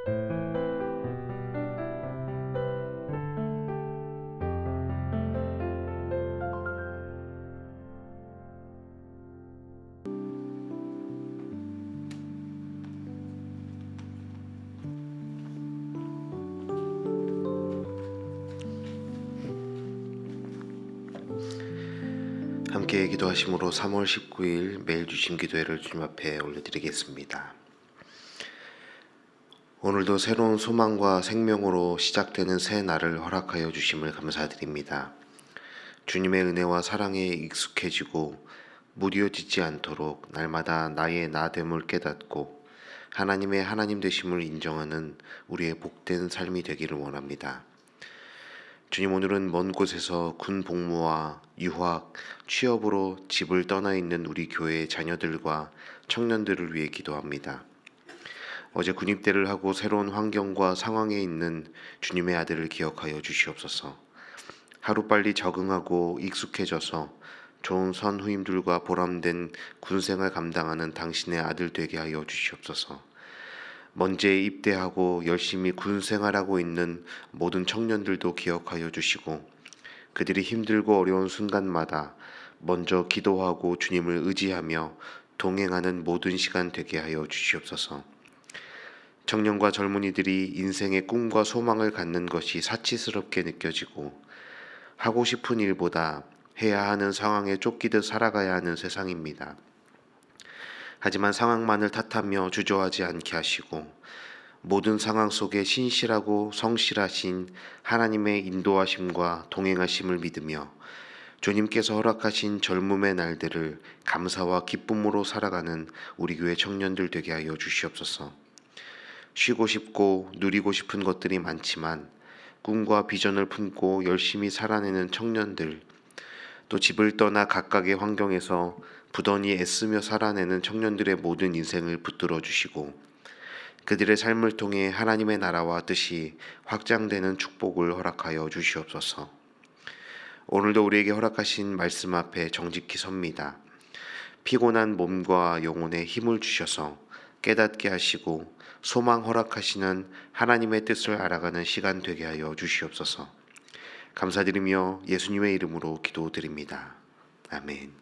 함께 기도하심으로 3월 19일 매일 주신 기도회를 주님 앞에 올려드리겠습니다. 오늘도 새로운 소망과 생명으로 시작되는 새 날을 허락하여 주심을 감사드립니다. 주님의 은혜와 사랑에 익숙해지고 무뎌지지 않도록 날마다 나의 나됨을 깨닫고 하나님의 하나님 되심을 인정하는 우리의 복된 삶이 되기를 원합니다. 주님, 오늘은 먼 곳에서 군 복무와 유학, 취업으로 집을 떠나 있는 우리 교회의 자녀들과 청년들을 위해 기도합니다. 어제 군입대를 하고 새로운 환경과 상황에 있는 주님의 아들을 기억하여 주시옵소서. 하루빨리 적응하고 익숙해져서 좋은 선후임들과 보람된 군생활 감당하는 당신의 아들 되게 하여 주시옵소서. 먼지에 입대하고 열심히 군생활하고 있는 모든 청년들도 기억하여 주시고 그들이 힘들고 어려운 순간마다 먼저 기도하고 주님을 의지하며 동행하는 모든 시간 되게 하여 주시옵소서. 청년과 젊은이들이 인생의 꿈과 소망을 갖는 것이 사치스럽게 느껴지고 하고 싶은 일보다 해야 하는 상황에 쫓기듯 살아가야 하는 세상입니다. 하지만 상황만을 탓하며 주저하지 않게 하시고 모든 상황 속에 신실하고 성실하신 하나님의 인도하심과 동행하심을 믿으며 주님께서 허락하신 젊음의 날들을 감사와 기쁨으로 살아가는 우리 교회 청년들 되게 하여 주시옵소서. 쉬고 싶고 누리고 싶은 것들이 많지만 꿈과 비전을 품고 열심히 살아내는 청년들, 또 집을 떠나 각각의 환경에서 부단히 애쓰며 살아내는 청년들의 모든 인생을 붙들어 주시고 그들의 삶을 통해 하나님의 나라와 뜻이 확장되는 축복을 허락하여 주시옵소서. 오늘도 우리에게 허락하신 말씀 앞에 정직히 섭니다. 피곤한 몸과 영혼에 힘을 주셔서 깨닫게 하시고 소망 허락하시는 하나님의 뜻을 알아가는 시간 되게 하여 주시옵소서. 감사드리며 예수님의 이름으로 기도드립니다. 아멘.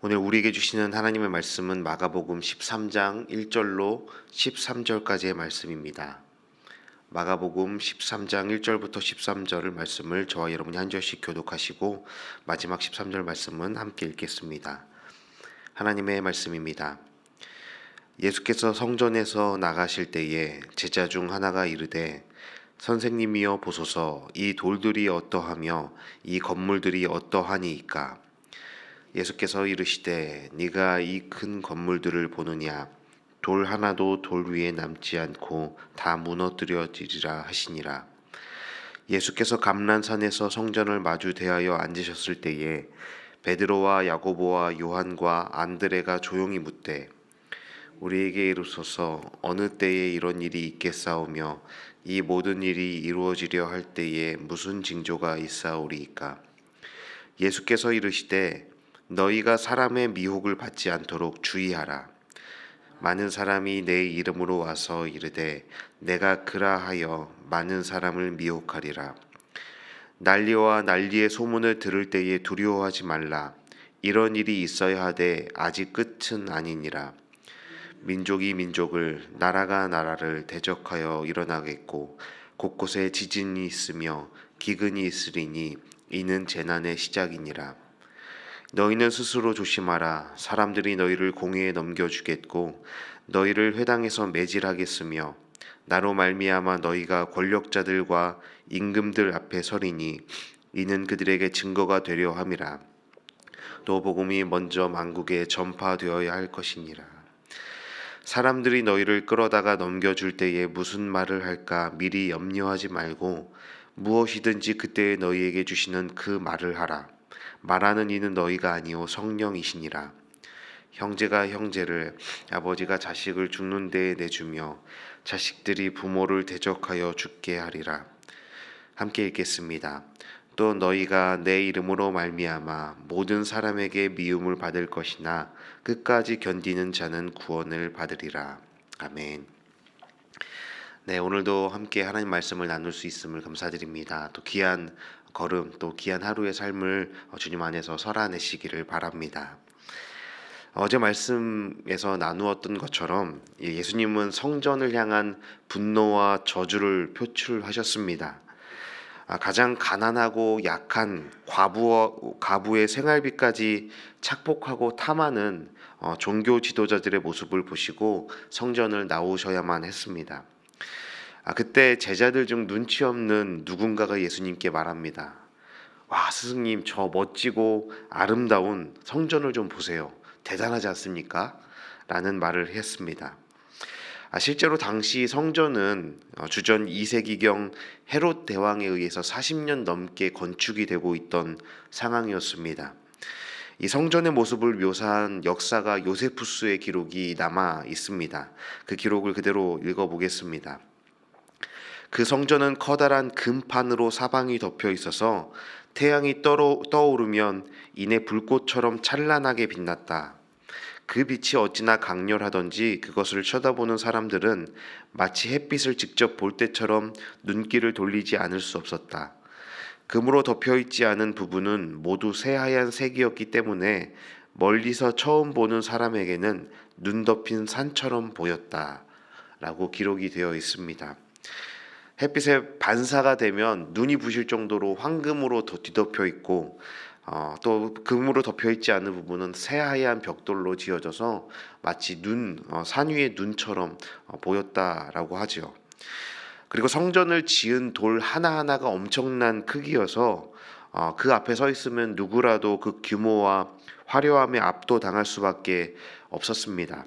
오늘 우리에게 주시는 하나님의 말씀은 마가복음 13장 1절로 13절까지의 말씀입니다. 마가복음 13장 1절부터 13절의 말씀을 저와 여러분이 한 절씩 교독하시고 마지막 13절 말씀은 함께 읽겠습니다. 하나님의 말씀입니다. 예수께서 성전에서 나가실 때에 제자 중 하나가 이르되 선생님이여 보소서, 이 돌들이 어떠하며 이 건물들이 어떠하니이까? 예수께서 이르시되 네가 이 큰 건물들을 보느냐? 돌 하나도 돌 위에 남지 않고 다 무너뜨려지리라 하시니라. 예수께서 감람산에서 성전을 마주 대하여 앉으셨을 때에 베드로와 야고보와 요한과 안드레가 조용히 묻되 우리에게 이르소서, 어느 때에 이런 일이 있겠사오며 이 모든 일이 이루어지려 할 때에 무슨 징조가 있사오리이까? 예수께서 이르시되 너희가 사람의 미혹을 받지 않도록 주의하라. 많은 사람이 내 이름으로 와서 이르되 내가 그라하여 많은 사람을 미혹하리라. 난리와 난리의 소문을 들을 때에 두려워하지 말라. 이런 일이 있어야 하되 아직 끝은 아니니라. 민족이 민족을, 나라가 나라를 대적하여 일어나겠고 곳곳에 지진이 있으며 기근이 있으리니 이는 재난의 시작이니라. 너희는 스스로 조심하라. 사람들이 너희를 공회에 넘겨주겠고 너희를 회당에서 매질하겠으며 나로 말미암아 너희가 권력자들과 임금들 앞에 서리니 이는 그들에게 증거가 되려 함이라. 또 복음이 먼저 만국에 전파되어야 할 것이니라. 사람들이 너희를 끌어다가 넘겨줄 때에 무슨 말을 할까 미리 염려하지 말고 무엇이든지 그때에 너희에게 주시는 그 말을 하라. 말하는 이는 너희가 아니오 성령이시니라. 형제가 형제를, 아버지가 자식을 죽는 데에 내주며 자식들이 부모를 대적하여 죽게 하리라. 함께 읽겠습니다. 또 너희가 내 이름으로 말미암아 모든 사람에게 미움을 받을 것이나 끝까지 견디는 자는 구원을 받으리라. 아멘. 네, 오늘도 함께 하나님 말씀을 나눌 수 있음을 감사드립니다. 또 귀한 걸음, 또 귀한 하루의 삶을 주님 안에서 살아내시기를 바랍니다. 어제 말씀에서 나누었던 것처럼 예수님은 성전을 향한 분노와 저주를 표출하셨습니다. 가장 가난하고 약한 과부의 생활비까지 착복하고 탐하는 종교 지도자들의 모습을 보시고 성전을 나오셔야만 했습니다. 그때 제자들 중 눈치 없는 누군가가 예수님께 말합니다. 와, 스승님, 저 멋지고 아름다운 성전을 좀 보세요. 대단하지 않습니까? 라는 말을 했습니다. 실제로 당시 성전은 주전 2세기경 헤롯 대왕에 의해서 40년 넘게 건축이 되고 있던 상황이었습니다. 이 성전의 모습을 묘사한 역사가 요세푸스의 기록이 남아 있습니다. 그 기록을 그대로 읽어보겠습니다. 그 성전은 커다란 금판으로 사방이 덮여 있어서 태양이 떠오르면 이내 불꽃처럼 찬란하게 빛났다. 그 빛이 어찌나 강렬하던지 그것을 쳐다보는 사람들은 마치 햇빛을 직접 볼 때처럼 눈길을 돌리지 않을 수 없었다. 금으로 덮여있지 않은 부분은 모두 새하얀 색이었기 때문에 멀리서 처음 보는 사람에게는 눈 덮인 산처럼 보였다. 라고 기록이 되어 있습니다. 햇빛의 반사가 되면 눈이 부실 정도로 황금으로 뒤덮여 있고 또 금으로 덮여 있지 않은 부분은 새하얀 벽돌로 지어져서 마치 산 위의 눈처럼 보였다라고 하죠. 그리고 성전을 지은 돌 하나하나가 엄청난 크기여서 그 앞에 서 있으면 누구라도 그 규모와 화려함에 압도당할 수밖에 없었습니다.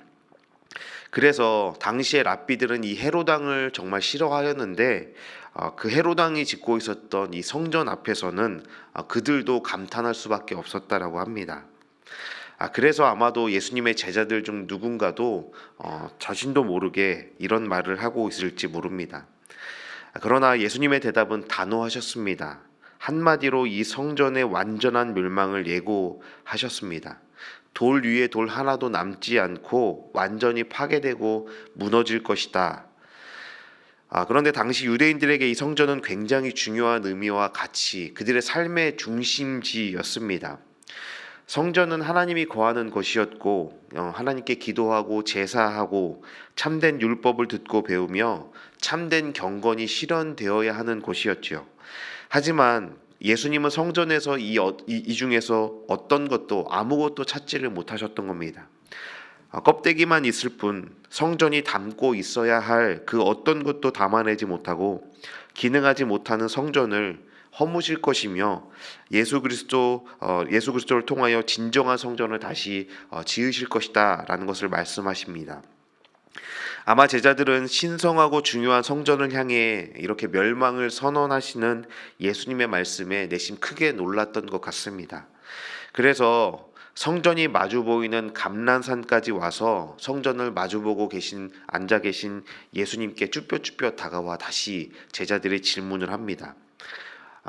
그래서 당시의 랍비들은 이 헤롯왕을 정말 싫어하였는데 그 헤롯왕이 짓고 있었던 이 성전 앞에서는 그들도 감탄할 수밖에 없었다라고 합니다. 그래서 아마도 예수님의 제자들 중 누군가도 자신도 모르게 이런 말을 하고 있을지 모릅니다. 그러나 예수님의 대답은 단호하셨습니다. 한마디로 이 성전의 완전한 멸망을 예고하셨습니다. 돌 위에 돌 하나도 남지 않고 완전히 파괴되고 무너질 것이다. 그런데 당시 유대인들에게 이 성전은 굉장히 중요한 의미와 가치, 그들의 삶의 중심지였습니다. 성전은 하나님이 거하는 곳이었고 하나님께 기도하고 제사하고 참된 율법을 듣고 배우며 참된 경건이 실현되어야 하는 곳이었죠. 하지만 예수님은 성전에서 이 중에서 어떤 것도 아무것도 찾지를 못하셨던 겁니다. 껍데기만 있을 뿐 성전이 담고 있어야 할 그 어떤 것도 담아내지 못하고 기능하지 못하는 성전을 허무실 것이며 예수 그리스도를 통하여 진정한 성전을 다시 지으실 것이다라는 것을 말씀하십니다. 아마 제자들은 신성하고 중요한 성전을 향해 이렇게 멸망을 선언하시는 예수님의 말씀에 내심 크게 놀랐던 것 같습니다. 그래서 성전이 마주 보이는 감난산까지 와서 성전을 마주보고 앉아 계신 예수님께 쭈뼛쭈뼛 다가와 다시 제자들이 질문을 합니다.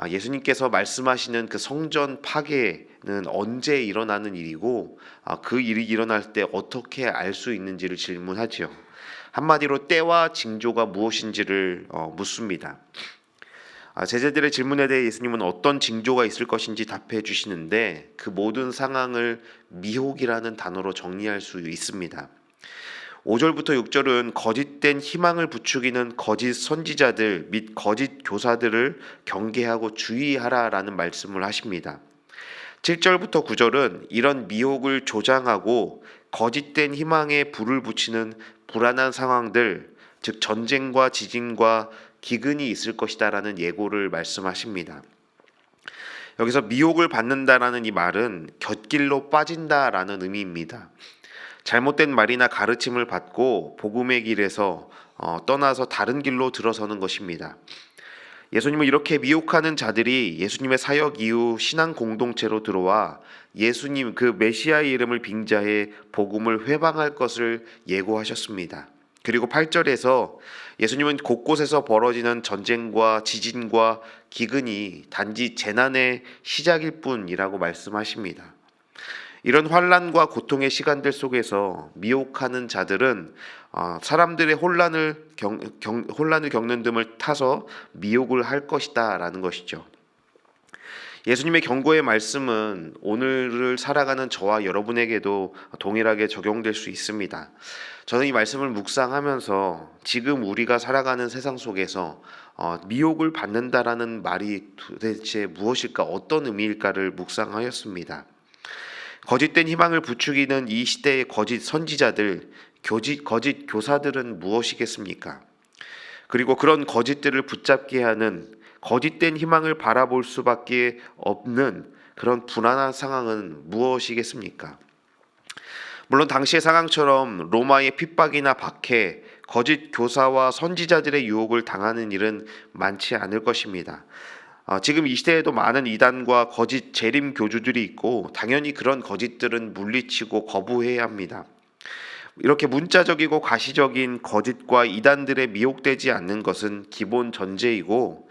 예수님께서 말씀하시는 그 성전 파괴는 언제 일어나는 일이고 그 일이 일어날 때 어떻게 알 수 있는지를 질문하지요. 한마디로 때와 징조가 무엇인지를 묻습니다. 제자들의 질문에 대해 예수님은 어떤 징조가 있을 것인지 답해 주시는데 그 모든 상황을 미혹이라는 단어로 정리할 수 있습니다. 5절부터 6절은 거짓된 희망을 부추기는 거짓 선지자들 및 거짓 교사들을 경계하고 주의하라라는 말씀을 하십니다. 7절부터 9절은 이런 미혹을 조장하고 거짓된 희망에 불을 붙이는 불안한 상황들, 즉 전쟁과 지진과 기근이 있을 것이다라는 예고를 말씀하십니다. 여기서 미혹을 받는다라는 이 말은 곁길로 빠진다라는 의미입니다. 잘못된 말이나 가르침을 받고 복음의 길에서 떠나서 다른 길로 들어서는 것입니다. 예수님을 이렇게 미혹하는 자들이 예수님의 사역 이후 신앙 공동체로 들어와 예수님 그 메시아의 이름을 빙자해 복음을 회방할 것을 예고하셨습니다. 그리고 8절에서 예수님은 곳곳에서 벌어지는 전쟁과 지진과 기근이 단지 재난의 시작일 뿐이라고 말씀하십니다. 이런 환난과 고통의 시간들 속에서 미혹하는 자들은 사람들의 혼란을 겪는 틈을 타서 미혹을 할 것이다라는 것이죠. 예수님의 경고의 말씀은 오늘을 살아가는 저와 여러분에게도 동일하게 적용될 수 있습니다. 저는 이 말씀을 묵상하면서 지금 우리가 살아가는 세상 속에서 미혹을 받는다라는 말이 도대체 무엇일까, 어떤 의미일까를 묵상하였습니다. 거짓된 희망을 부추기는 이 시대의 거짓 선지자들, 거짓 교사들은 무엇이겠습니까? 그리고 그런 거짓들을 붙잡게 하는 거짓된 희망을 바라볼 수밖에 없는 그런 불안한 상황은 무엇이겠습니까? 물론 당시의 상황처럼 로마의 핍박이나 박해, 거짓 교사와 선지자들의 유혹을 당하는 일은 많지 않을 것입니다. 지금 이 시대에도 많은 이단과 거짓 재림 교주들이 있고 당연히 그런 거짓들은 물리치고 거부해야 합니다. 이렇게 문자적이고 가시적인 거짓과 이단들에 미혹되지 않는 것은 기본 전제이고,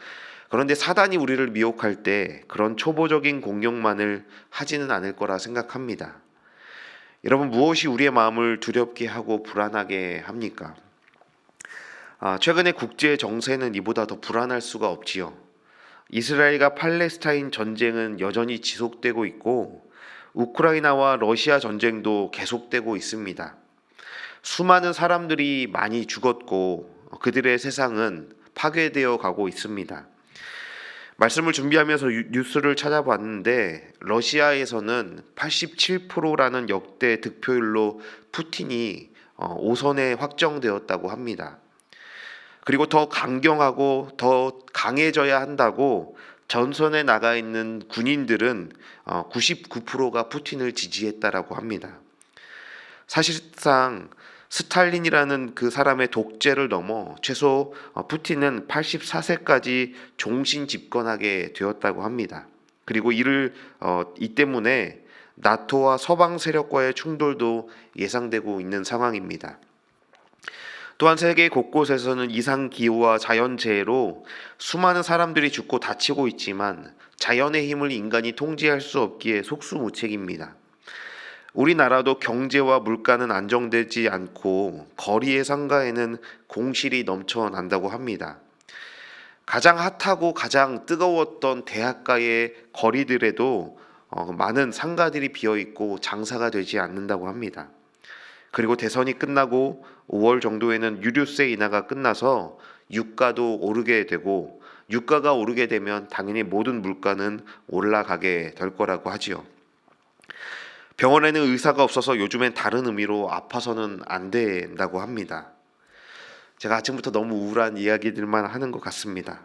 그런데 사단이 우리를 미혹할 때 그런 초보적인 공격만을 하지는 않을 거라 생각합니다. 여러분, 무엇이 우리의 마음을 두렵게 하고 불안하게 합니까? 최근의 국제 정세는 이보다 더 불안할 수가 없지요. 이스라엘과 팔레스타인 전쟁은 여전히 지속되고 있고 우크라이나와 러시아 전쟁도 계속되고 있습니다. 수많은 사람들이 많이 죽었고 그들의 세상은 파괴되어 가고 있습니다. 말씀을 준비하면서 뉴스를 찾아봤는데 러시아에서는 87%라는 역대 득표율로 푸틴이 5선에 확정되었다고 합니다. 그리고 더 강경하고 더 강해져야 한다고 전선에 나가 있는 군인들은 99%가 푸틴을 지지했다라고 합니다. 사실상 스탈린이라는 그 사람의 독재를 넘어 최소 푸틴은 84세까지 종신 집권하게 되었다고 합니다. 그리고 이 때문에 나토와 서방 세력과의 충돌도 예상되고 있는 상황입니다. 또한 세계 곳곳에서는 이상기후와 자연재해로 수많은 사람들이 죽고 다치고 있지만 자연의 힘을 인간이 통제할 수 없기에 속수무책입니다. 우리나라도 경제와 물가는 안정되지 않고 거리의 상가에는 공실이 넘쳐난다고 합니다. 가장 핫하고 가장 뜨거웠던 대학가의 거리들에도 많은 상가들이 비어있고 장사가 되지 않는다고 합니다. 그리고 대선이 끝나고 5월 정도에는 유류세 인하가 끝나서 유가도 오르게 되고, 유가가 오르게 되면 당연히 모든 물가는 올라가게 될 거라고 하지요. 병원에는 의사가 없어서 요즘엔 다른 의미로 아파서는 안 된다고 합니다. 제가 아침부터 너무 우울한 이야기들만 하는 것 같습니다.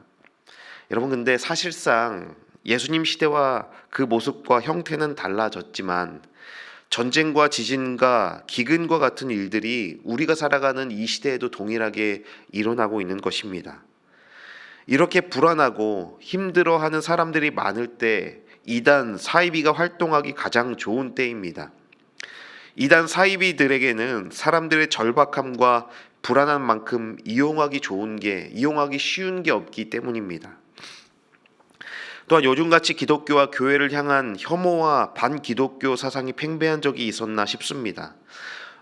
여러분, 근데 사실상 예수님 시대와 그 모습과 형태는 달라졌지만 전쟁과 지진과 기근과 같은 일들이 우리가 살아가는 이 시대에도 동일하게 일어나고 있는 것입니다. 이렇게 불안하고 힘들어하는 사람들이 많을 때 이단 사이비가 활동하기 가장 좋은 때입니다. 이단 사이비들에게는 사람들의 절박함과 불안한 만큼 이용하기 쉬운 게 없기 때문입니다. 또한 요즘같이 기독교와 교회를 향한 혐오와 반기독교 사상이 팽배한 적이 있었나 싶습니다.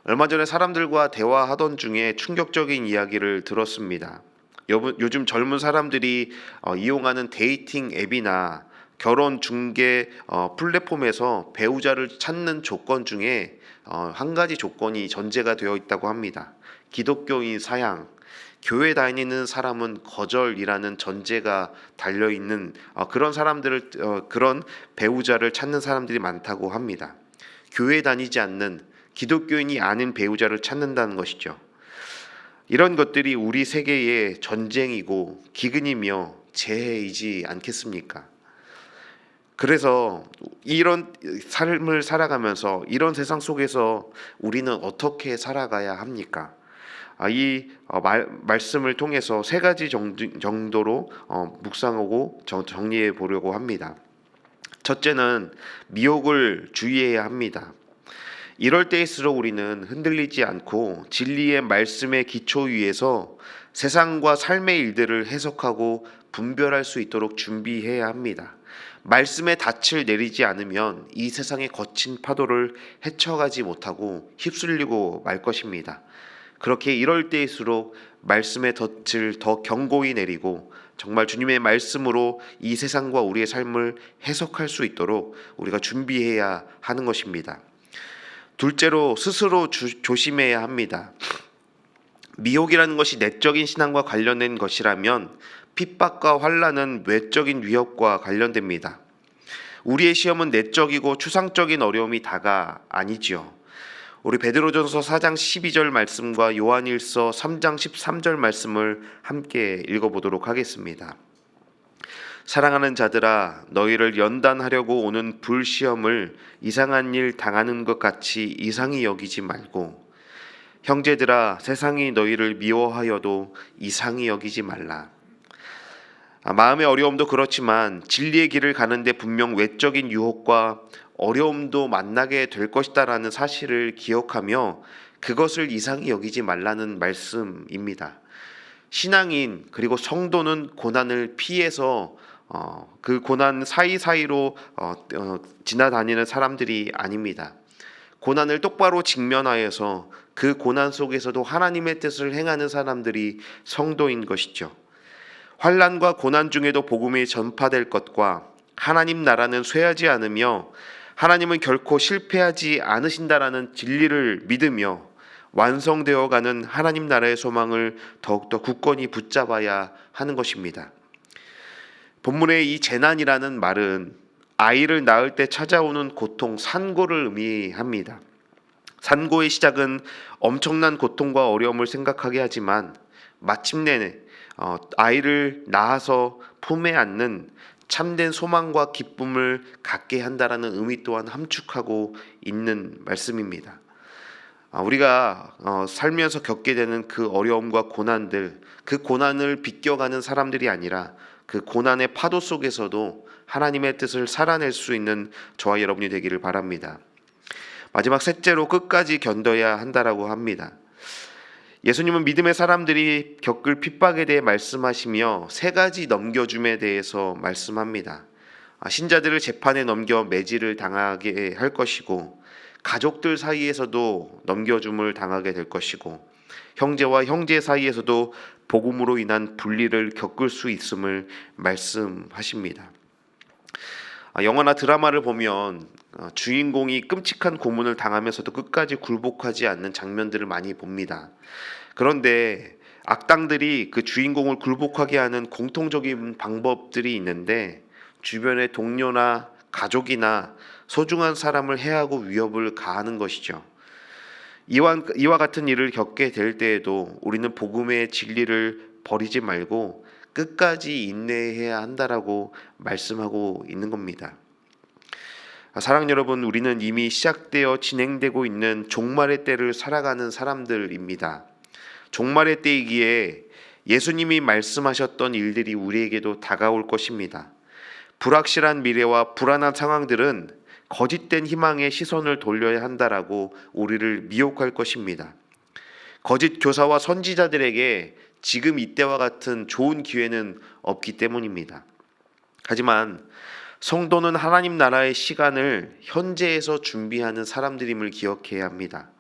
얼마 전에 사람들과 대화하던 중에 충격적인 이야기를 들었습니다. 요즘 젊은 사람들이 이용하는 데이팅 앱이나 결혼 중개 플랫폼에서 배우자를 찾는 조건 중에 한 가지 조건이 전제가 되어 있다고 합니다. 기독교인 사양, 교회 다니는 사람은 거절이라는 전제가 달려있는 그런 그런 배우자를 찾는 사람들이 많다고 합니다. 교회 다니지 않는 기독교인이 아닌 배우자를 찾는다는 것이죠. 이런 것들이 우리 세계의 전쟁이고 기근이며 재해이지 않겠습니까? 그래서 이런 삶을 살아가면서 이런 세상 속에서 우리는 어떻게 살아가야 합니까? 이 말씀을 통해서 세 가지 정도로 묵상하고 정리해 보려고 합니다. 첫째는 미혹을 주의해야 합니다. 이럴 때일수록 우리는 흔들리지 않고 진리의 말씀의 기초 위에서 세상과 삶의 일들을 해석하고 분별할 수 있도록 준비해야 합니다. 말씀의 닻을 내리지 않으면 이 세상의 거친 파도를 헤쳐가지 못하고 휩쓸리고 말 것입니다. 그렇게 이럴 때일수록 말씀의 덫을 더 견고히 내리고 정말 주님의 말씀으로 이 세상과 우리의 삶을 해석할 수 있도록 우리가 준비해야 하는 것입니다. 둘째로 스스로 조심해야 합니다. 미혹이라는 것이 내적인 신앙과 관련된 것이라면 핍박과 환난은 외적인 위협과 관련됩니다. 우리의 시험은 내적이고 추상적인 어려움이 다가 아니지요. 우리 베드로전서 4장 12절 말씀과 요한일서 3장 13절 말씀을 함께 읽어보도록 하겠습니다. 사랑하는 자들아, 너희를 연단하려고 오는 불시험을 이상한 일 당하는 것 같이 이상히 여기지 말고, 형제들아, 세상이 너희를 미워하여도 이상히 여기지 말라. 마음의 어려움도 그렇지만 진리의 길을 가는데 분명 외적인 유혹과 어려움도 만나게 될 것이다라는 사실을 기억하며 그것을 이상히 여기지 말라는 말씀입니다. 신앙인 그리고 성도는 고난을 피해서 그 고난 사이사이로 지나다니는 사람들이 아닙니다. 고난을 똑바로 직면하여서 그 고난 속에서도 하나님의 뜻을 행하는 사람들이 성도인 것이죠. 환난과 고난 중에도 복음이 전파될 것과 하나님 나라는 쇠하지 않으며 하나님은 결코 실패하지 않으신다라는 진리를 믿으며 완성되어가는 하나님 나라의 소망을 더욱더 굳건히 붙잡아야 하는 것입니다. 본문의 이 재난이라는 말은 아이를 낳을 때 찾아오는 고통, 산고를 의미합니다. 산고의 시작은 엄청난 고통과 어려움을 생각하게 하지만 마침내 아이를 낳아서 품에 안는 참된 소망과 기쁨을 갖게 한다라는 의미 또한 함축하고 있는 말씀입니다. 우리가 살면서 겪게 되는 그 어려움과 고난들, 그 고난을 비껴가는 사람들이 아니라 그 고난의 파도 속에서도 하나님의 뜻을 살아낼 수 있는 저와 여러분이 되기를 바랍니다. 마지막 셋째로 끝까지 견뎌야 한다라고 합니다. 예수님은 믿음의 사람들이 겪을 핍박에 대해 말씀하시며 세 가지 넘겨줌에 대해서 말씀합니다. 신자들을 재판에 넘겨 매질을 당하게 할 것이고, 가족들 사이에서도 넘겨줌을 당하게 될 것이고, 형제와 형제 사이에서도 복음으로 인한 분리를 겪을 수 있음을 말씀하십니다. 영화나 드라마를 보면 주인공이 끔찍한 고문을 당하면서도 끝까지 굴복하지 않는 장면들을 많이 봅니다. 그런데 악당들이 그 주인공을 굴복하게 하는 공통적인 방법들이 있는데, 주변의 동료나 가족이나 소중한 사람을 해하고 위협을 가하는 것이죠. 이와 같은 일을 겪게 될 때에도 우리는 복음의 진리를 버리지 말고 끝까지 인내해야 한다라고 말씀하고 있는 겁니다. 사랑 여러분, 우리는 이미 시작되어 진행되고 있는 종말의 때를 살아가는 사람들입니다. 종말의 때이기에 예수님이 말씀하셨던 일들이 우리에게도 다가올 것입니다. 불확실한 미래와 불안한 상황들은 거짓된 희망에 시선을 돌려야 한다라고 우리를 미혹할 것입니다. 거짓 교사와 선지자들에게 지금 이때와 같은 좋은 기회는 없기 때문입니다. 하지만 성도는 하나님 나라의 시간을 현재에서 준비하는 사람들임을 기억해야 합니다.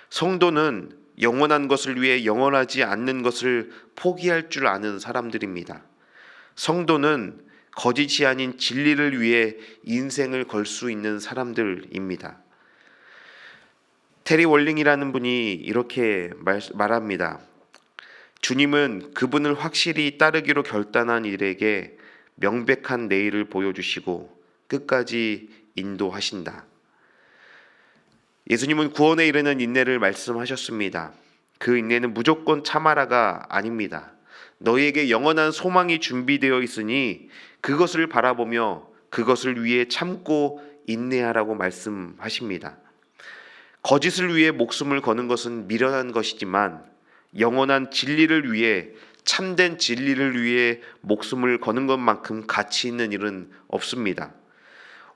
성도는 영원한 것을 위해 영원하지 않는 것을 포기할 줄 아는 사람들입니다. 성도는 거짓이 아닌 진리를 위해 인생을 걸 수 있는 사람들입니다. 테리 월링이라는 분이 이렇게 말합니다. 주님은 그분을 확실히 따르기로 결단한 일에게 명백한 내일을 보여주시고 끝까지 인도하신다. 예수님은 구원에 이르는 인내를 말씀하셨습니다. 그 인내는 무조건 참아라가 아닙니다. 너희에게 영원한 소망이 준비되어 있으니 그것을 바라보며 그것을 위해 참고 인내하라고 말씀하십니다. 거짓을 위해 목숨을 거는 것은 미련한 것이지만 영원한 진리를 위해, 참된 진리를 위해 목숨을 거는 것만큼 가치 있는 일은 없습니다.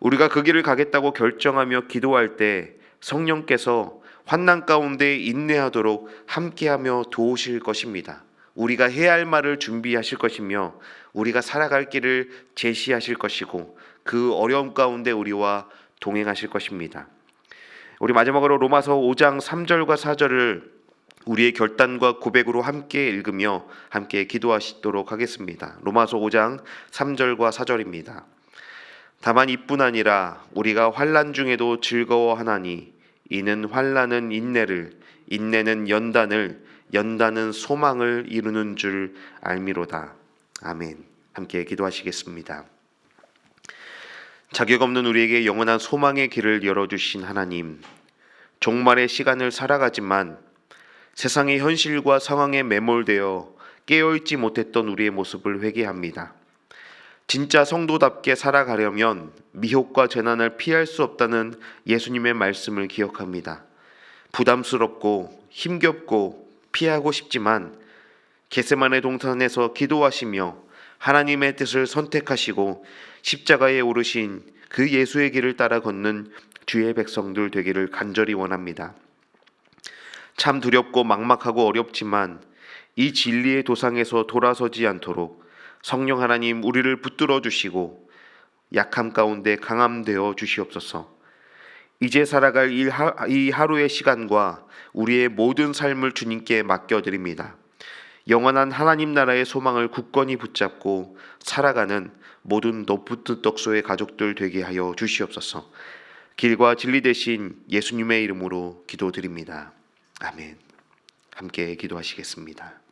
우리가 그 길을 가겠다고 결정하며 기도할 때 성령께서 환난 가운데 인내하도록 함께하며 도우실 것입니다. 우리가 해야 할 말을 준비하실 것이며 우리가 살아갈 길을 제시하실 것이고 그 어려움 가운데 우리와 동행하실 것입니다. 우리 마지막으로 로마서 5장 3절과 4절을 우리의 결단과 고백으로 함께 읽으며 함께 기도하시도록 하겠습니다. 로마서 5장 3절과 4절입니다. 다만 이뿐 아니라 우리가 환난 중에도 즐거워하나니 이는 환난은 인내를, 인내는 연단을, 연단은 소망을 이루는 줄 알미로다. 아멘. 함께 기도하시겠습니다. 자격 없는 우리에게 영원한 소망의 길을 열어주신 하나님, 종말의 시간을 살아가지만 세상의 현실과 상황에 매몰되어 깨어있지 못했던 우리의 모습을 회개합니다. 진짜 성도답게 살아가려면 미혹과 재난을 피할 수 없다는 예수님의 말씀을 기억합니다. 부담스럽고 힘겹고 피하고 싶지만 겟세마네 동산에서 기도하시며 하나님의 뜻을 선택하시고 십자가에 오르신 그 예수의 길을 따라 걷는 주의 백성들 되기를 간절히 원합니다. 참 두렵고 막막하고 어렵지만 이 진리의 도상에서 돌아서지 않도록 성령 하나님 우리를 붙들어 주시고 약함 가운데 강함 되어 주시옵소서. 이제 살아갈 이 하루의 시간과 우리의 모든 삶을 주님께 맡겨드립니다. 영원한 하나님 나라의 소망을 굳건히 붙잡고 살아가는 모든 노프트덕소의 가족들 되게 하여 주시옵소서. 길과 진리 되신 예수님의 이름으로 기도드립니다. 아멘. 함께 기도하시겠습니다.